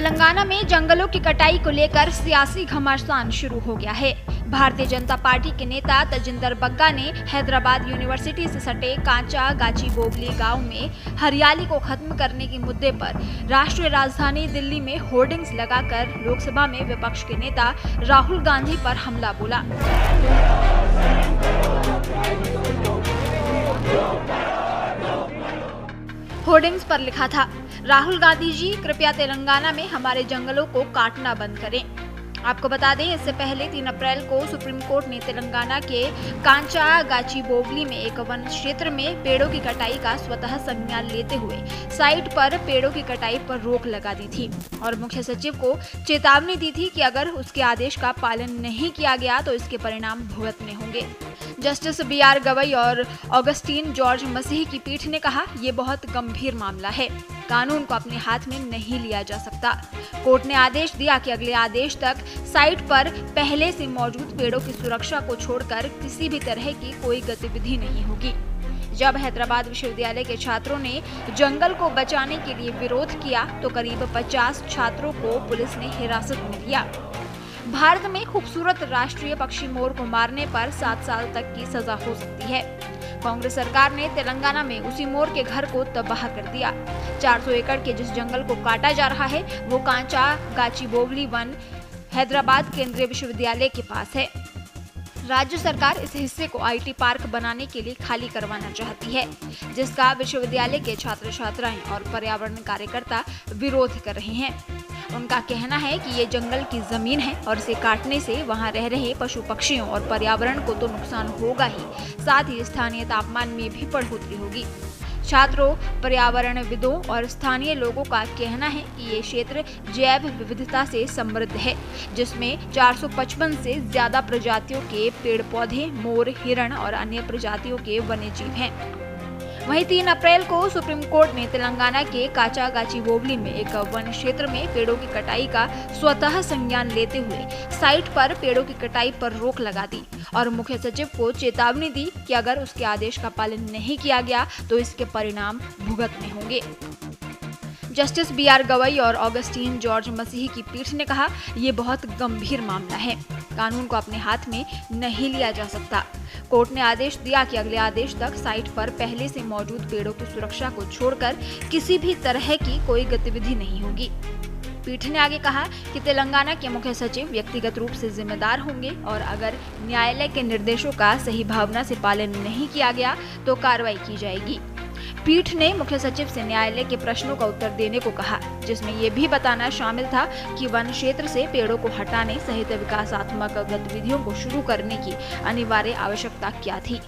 तेलंगाना में जंगलों की कटाई को लेकर सियासी घमासान शुरू हो गया है। भारतीय जनता पार्टी के नेता तजिंदर बग्गा ने हैदराबाद यूनिवर्सिटी से सटे कांचा गाचीबोवली गांव में हरियाली को खत्म करने के मुद्दे पर राष्ट्रीय राजधानी दिल्ली में होर्डिंग्स लगाकर लोकसभा में विपक्ष के नेता राहुल गांधी पर हमला बोला। होर्डिंग्स पर लिखा था, राहुल गांधी जी कृपया तेलंगाना में हमारे जंगलों को काटना बंद करें। आपको बता दें, इससे पहले 3 अप्रैल को सुप्रीम कोर्ट ने तेलंगाना के कांचा गाचीबोवली में एक वन क्षेत्र में पेड़ों की कटाई का स्वतः संज्ञान लेते हुए साइट पर पेड़ों की कटाई पर रोक लगा दी थी और मुख्य सचिव को चेतावनी दी थी कि अगर उसके आदेश का पालन नहीं किया गया तो इसके परिणाम भुगतने होंगे। जस्टिस BR गवई और ऑगस्टीन जॉर्ज मसीह की पीठ ने कहा, ये बहुत गंभीर मामला है, कानून को अपने हाथ में नहीं लिया जा सकता। कोर्ट ने आदेश दिया कि अगले आदेश तक साइट पर पहले से मौजूद पेड़ों की सुरक्षा को छोड़कर किसी भी तरह की कोई गतिविधि नहीं होगी। जब हैदराबाद विश्वविद्यालय के छात्रों ने जंगल को बचाने के लिए विरोध किया तो करीब 50 छात्रों को पुलिस ने हिरासत में लिया। भारत में खूबसूरत राष्ट्रीय पक्षी मोर को मारने पर 7 साल तक की सजा हो सकती है। कांग्रेस सरकार ने तेलंगाना में उसी मोर के घर को तबाह कर दिया। 400 एकड़ के जिस जंगल को काटा जा रहा है वो कांचा गाचीबोवली वन हैदराबाद केंद्रीय विश्वविद्यालय के पास है। राज्य सरकार इस हिस्से को IT पार्क बनाने के लिए खाली करवाना चाहती है, जिसका विश्वविद्यालय के छात्र छात्राएं और पर्यावरण कार्यकर्ता विरोध कर रहे हैं। उनका कहना है कि ये जंगल की जमीन है और इसे काटने से वहां रह रहे पशु पक्षियों और पर्यावरण को तो नुकसान होगा ही, साथ ही स्थानीय तापमान में भी बढ़ोतरी होगी। छात्रों, पर्यावरणविदों और स्थानीय लोगों का कहना है कि ये क्षेत्र जैव विविधता से समृद्ध है, जिसमें 455 से ज्यादा प्रजातियों के पेड़ पौधे, मोर, हिरण और अन्य प्रजातियों के वन्यजीव हैं। वहीं 3 अप्रैल को सुप्रीम कोर्ट ने तेलंगाना के कांचा गाचीबोवली में एक वन क्षेत्र में पेड़ों की कटाई का स्वतः संज्ञान लेते हुए साइट पर पेड़ों की कटाई पर रोक लगा दी और मुख्य सचिव को चेतावनी दी कि अगर उसके आदेश का पालन नहीं किया गया तो इसके परिणाम भुगतने होंगे। जस्टिस BR गवई और ऑगस्टीन जॉर्ज मसीह की पीठ ने कहा, ये बहुत गंभीर मामला है, कानून को अपने हाथ में नहीं लिया जा सकता। कोर्ट ने आदेश दिया कि अगले आदेश तक साइट पर पहले से मौजूद पेड़ों की सुरक्षा को छोड़कर किसी भी तरह की कोई गतिविधि नहीं होगी। पीठ ने आगे कहा कि तेलंगाना के मुख्य सचिव व्यक्तिगत रूप से जिम्मेदार होंगे और अगर न्यायालय के निर्देशों का सही भावना से पालन नहीं किया गया तो कार्रवाई की जाएगी। पीठ ने मुख्य सचिव से न्यायालय के प्रश्नों का उत्तर देने को कहा, जिसमें ये भी बताना शामिल था कि वन क्षेत्र से पेड़ों को हटाने सहित विकासात्मक गतिविधियों को शुरू करने की अनिवार्य आवश्यकता क्या थी।